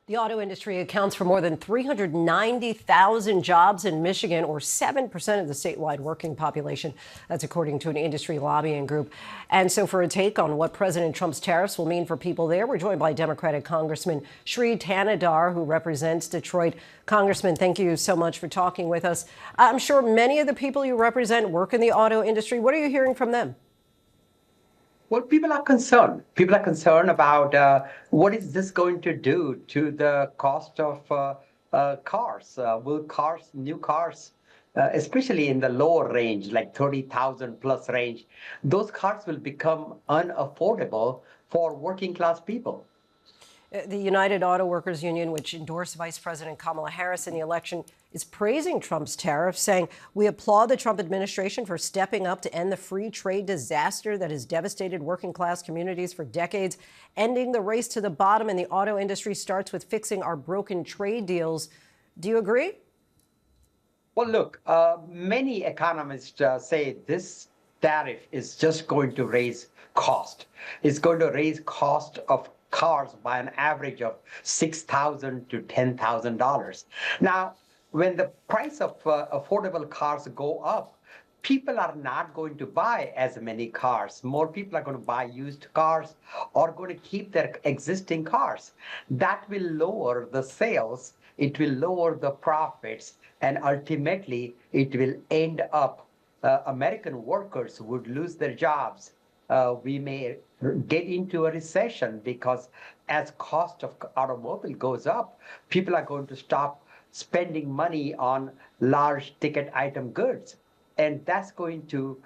The auto industry accounts for more than 390,000 jobs in Michigan, or 7% of the statewide working population. That's according to an industry lobbying group. And so for a take on what President Trump's tariffs will mean for people there, we're joined by Democratic Congressman Shri Thanedar, who represents Detroit. Congressman, thank you so much for talking with us. I'm sure many of the people you represent work in the auto industry. What are you hearing from them? Well, people are concerned. People are concerned about what is this going to do to the cost of cars. Will new cars, especially in the lower range, like 30,000 plus range, those cars will become unaffordable for working class people. The United Auto Workers Union, which endorsed Vice President Kamala Harris in the election, is praising Trump's tariffs, saying, "We applaud the Trump administration for stepping up to end the free trade disaster that has devastated working class communities for decades. Ending the race to the bottom in the auto industry starts with fixing our broken trade deals." Do you agree? Well, look, many economists say this tariff is just going to raise cost. It's going to raise cost of cars by an average of $6,000 to $10,000. Now, when the price of affordable cars go up, people are not going to buy as many cars. More people are going to buy used cars or going to keep their existing cars. That will lower the sales, it will lower the profits, and ultimately it will end up American workers would lose their jobs. We may get into a recession because as cost of automobile goes up, people are going to stop spending money on large ticket item goods. And that's going to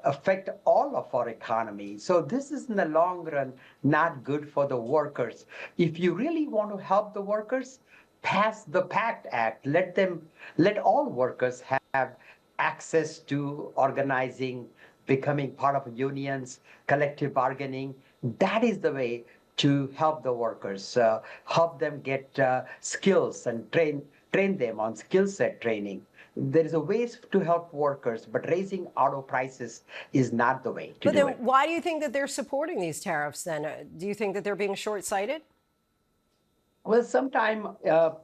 affect all of our economy. So this is in the long run not good for the workers. If you really want to help the workers, pass the PACT Act. Let all workers have access to organizing, becoming part of unions, collective bargaining. That is the way to help the workers, help them get skills and train them on skill set training. There is a ways to help workers, but raising auto prices is not the way to do it. But then why do you think that they're supporting these tariffs then? Do you think that they're being short-sighted? Well, sometimes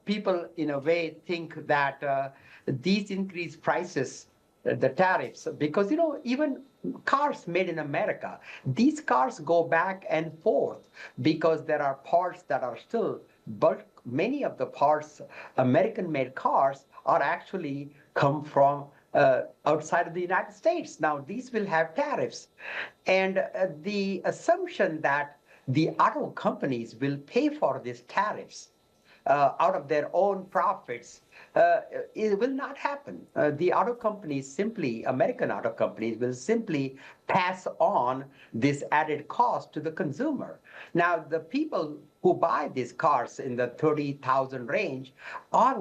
people, in a way, think that these increased prices, the tariffs, because, even cars made in America, these cars go back and forth because there are parts that are still bulk. Many of the parts, American-made cars, are actually come from outside of the United States. Now, these will have tariffs. And the assumption that the auto companies will pay for these tariffs out of their own profits, it will not happen. The auto companies simply, American auto companies, will simply pass on this added cost to the consumer. Now, the people who buy these cars in the 30,000 range are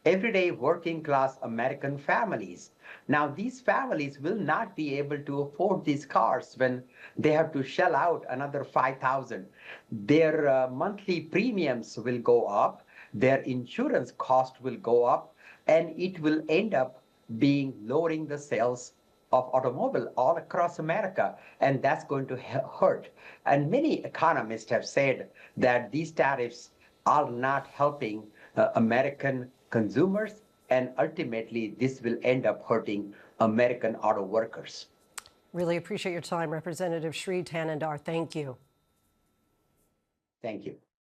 everyday working class American families. Now, these families will not be able to afford these cars when they have to shell out another $5,000. Their monthly premiums will go up, their insurance cost will go up, and it will end up being lowering the sales of automobile all across America, and that's going to hurt. And many economists have said that these tariffs are not helping American consumers, and ultimately this will end up hurting American auto workers. Really appreciate your time, Representative Shri Thanedar. Thank you. Thank you.